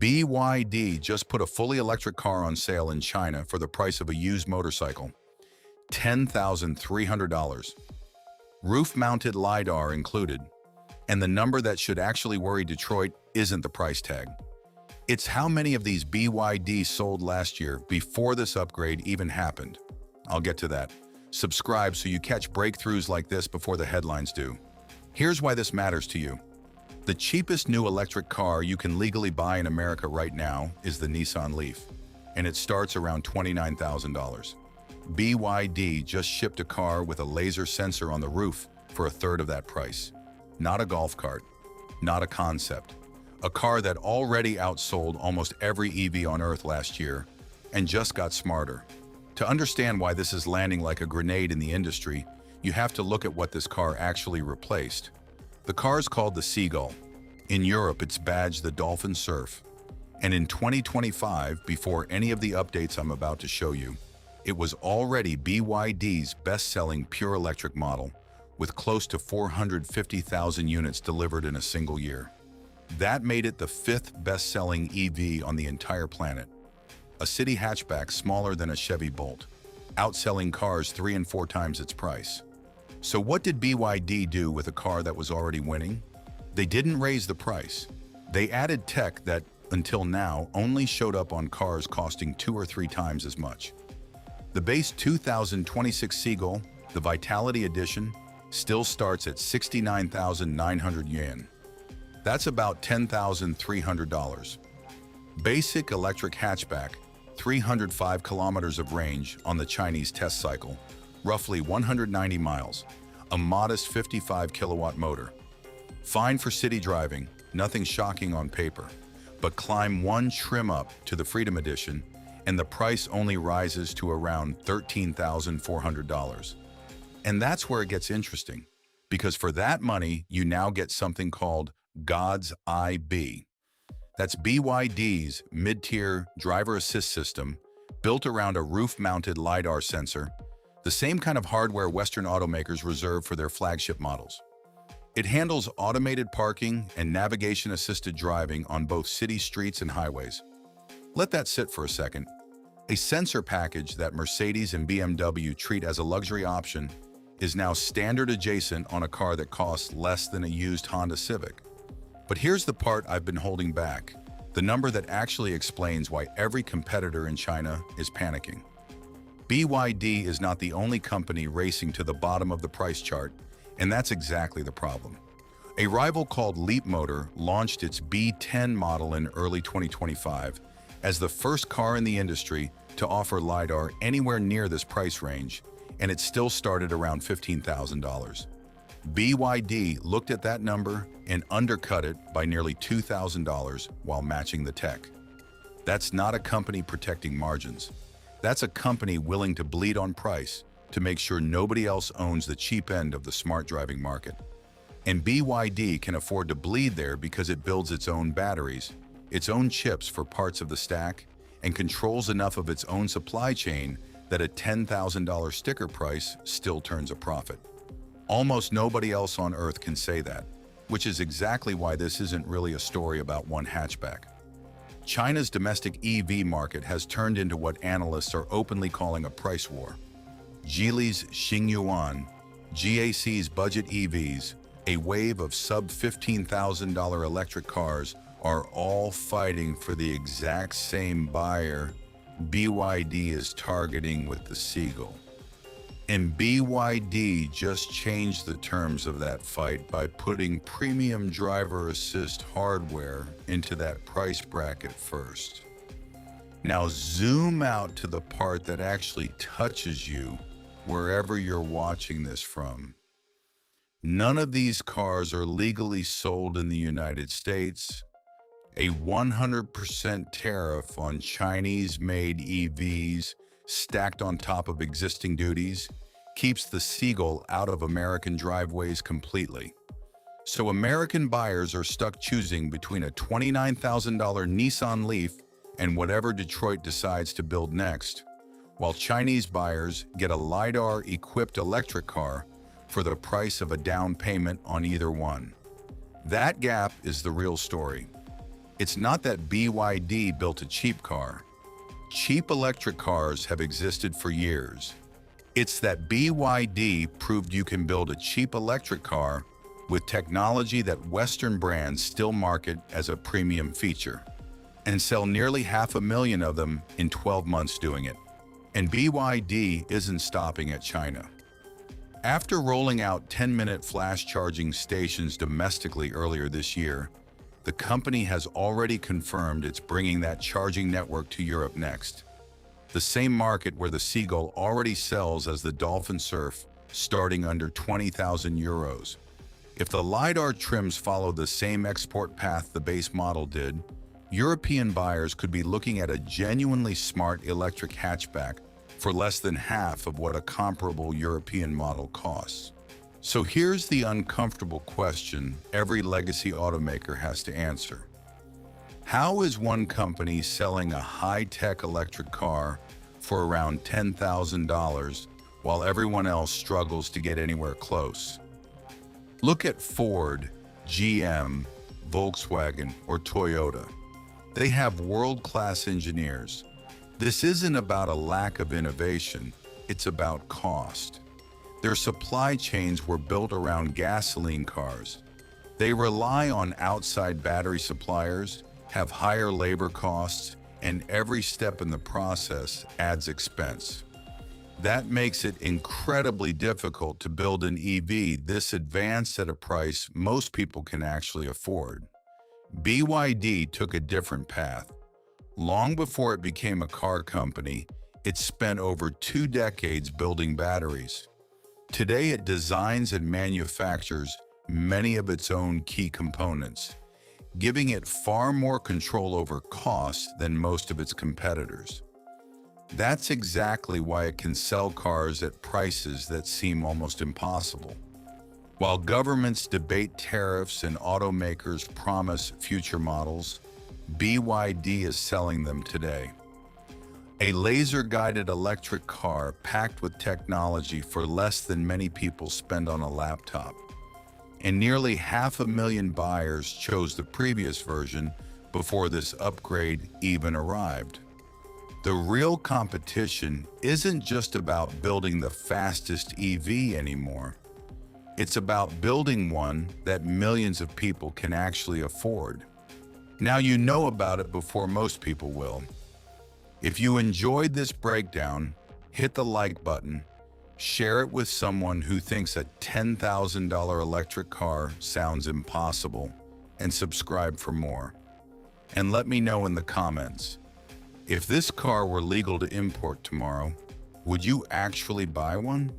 BYD just put a fully electric car on sale in China for the price of a used motorcycle, $10,300. Roof-mounted LiDAR included. And the number that should actually worry Detroit isn't the price tag. It's how many of these BYD sold last year before this upgrade even happened. I'll get to that. Subscribe so you catch breakthroughs like this before the headlines do. Here's why this matters to you. The cheapest new electric car you can legally buy in America right now is the Nissan Leaf, and it starts around $29,000. BYD just shipped a car with a laser sensor on the roof for a third of that price. Not a golf cart, not a concept. A car that already outsold almost every EV on Earth last year and just got smarter. To understand why this is landing like a grenade in the industry, you have to look at what this car actually replaced. The car is called the Seagull. In Europe, it's badged the Dolphin Surf. And in 2025, before any of the updates I'm about to show you, it was already BYD's best-selling pure electric model, with close to 450,000 units delivered in a single year. That made it the fifth best-selling EV on the entire planet. A city hatchback smaller than a Chevy Bolt, outselling cars 3 and 4 times its price. So what did BYD do with a car that was already winning? They didn't raise the price. They added tech that, until now, only showed up on cars costing 2 or 3 times as much. The base 2026 Seagull, the Vitality Edition, still starts at 69,900 yuan. That's about $10,300. Basic electric hatchback, 305 kilometers of range on the Chinese test cycle, roughly 190 miles, a modest 55 kilowatt motor. Fine for city driving, nothing shocking on paper, but climb one trim up to the Freedom Edition and the price only rises to around $13,400. And that's where it gets interesting, because for that money, you now get something called God's Eye B. That's BYD's mid-tier driver assist system built around a roof-mounted LiDAR sensor, the same kind of hardware Western automakers reserve for their flagship models. It handles automated parking and navigation-assisted driving on both city streets and highways. Let that sit for a second. A sensor package that Mercedes and BMW treat as a luxury option is now standard adjacent on a car that costs less than a used Honda Civic. But here's the part I've been holding back, the number that actually explains why every competitor in China is panicking. BYD is not the only company racing to the bottom of the price chart, and that's exactly the problem. A rival called Leapmotor launched its B10 model in early 2025 as the first car in the industry to offer LiDAR anywhere near this price range, and it still started around $15,000. BYD looked at that number and undercut it by nearly $2,000 while matching the tech. That's not a company protecting margins. That's a company willing to bleed on price to make sure nobody else owns the cheap end of the smart driving market. And BYD can afford to bleed there because it builds its own batteries, its own chips for parts of the stack, and controls enough of its own supply chain that a $10,000 sticker price still turns a profit. Almost nobody else on Earth can say that, which is exactly why this isn't really a story about one hatchback. China's domestic EV market has turned into what analysts are openly calling a price war. Geely's Xingyuan, GAC's budget EVs, a wave of sub-$15,000 electric cars are all fighting for the exact same buyer BYD is targeting with the Seagull. And BYD just changed the terms of that fight by putting premium driver assist hardware into that price bracket first. Now zoom out to the part that actually touches you wherever you're watching this from. None of these cars are legally sold in the United States. A 100% tariff on Chinese-made EVs stacked on top of existing duties keeps the Seagull out of American driveways completely. So American buyers are stuck choosing between a $29,000 Nissan Leaf and whatever Detroit decides to build next, while Chinese buyers get a LiDAR-equipped electric car for the price of a down payment on either one. That gap is the real story. It's not that BYD built a cheap car. Cheap electric cars have existed for years. It's that BYD proved you can build a cheap electric car with technology that Western brands still market as a premium feature, and sell nearly 500,000 of them in 12 months doing it. And BYD isn't stopping at China. After rolling out 10-minute flash charging stations domestically earlier this year, the company has already confirmed it's bringing that charging network to Europe next. The same market where the Seagull already sells as the Dolphin Surf, starting under 20,000 euros. If the LiDAR trims follow the same export path the base model did, European buyers could be looking at a genuinely smart electric hatchback for less than half of what a comparable European model costs. So here's the uncomfortable question every legacy automaker has to answer. How is one company selling a high-tech electric car for around $10,000 while everyone else struggles to get anywhere close? Look at Ford, GM, Volkswagen, or Toyota. They have world-class engineers. This isn't about a lack of innovation, it's about cost. Their supply chains were built around gasoline cars. They rely on outside battery suppliers, have higher labor costs, and every step in the process adds expense. That makes it incredibly difficult to build an EV this advanced at a price most people can actually afford. BYD took a different path. Long before it became a car company, it spent over 2 decades building batteries. Today it designs and manufactures many of its own key components, giving it far more control over costs than most of its competitors. That's exactly why it can sell cars at prices that seem almost impossible. While governments debate tariffs and automakers promise future models, BYD is selling them today. A laser-guided electric car packed with technology for less than many people spend on a laptop. And nearly 500,000 buyers chose the previous version before this upgrade even arrived. The real competition isn't just about building the fastest EV anymore. It's about building one that millions of people can actually afford. Now you know about it before most people will. If you enjoyed this breakdown, hit the like button, share it with someone who thinks a $10,000 electric car sounds impossible, and subscribe for more. And let me know in the comments, if this car were legal to import tomorrow, would you actually buy one?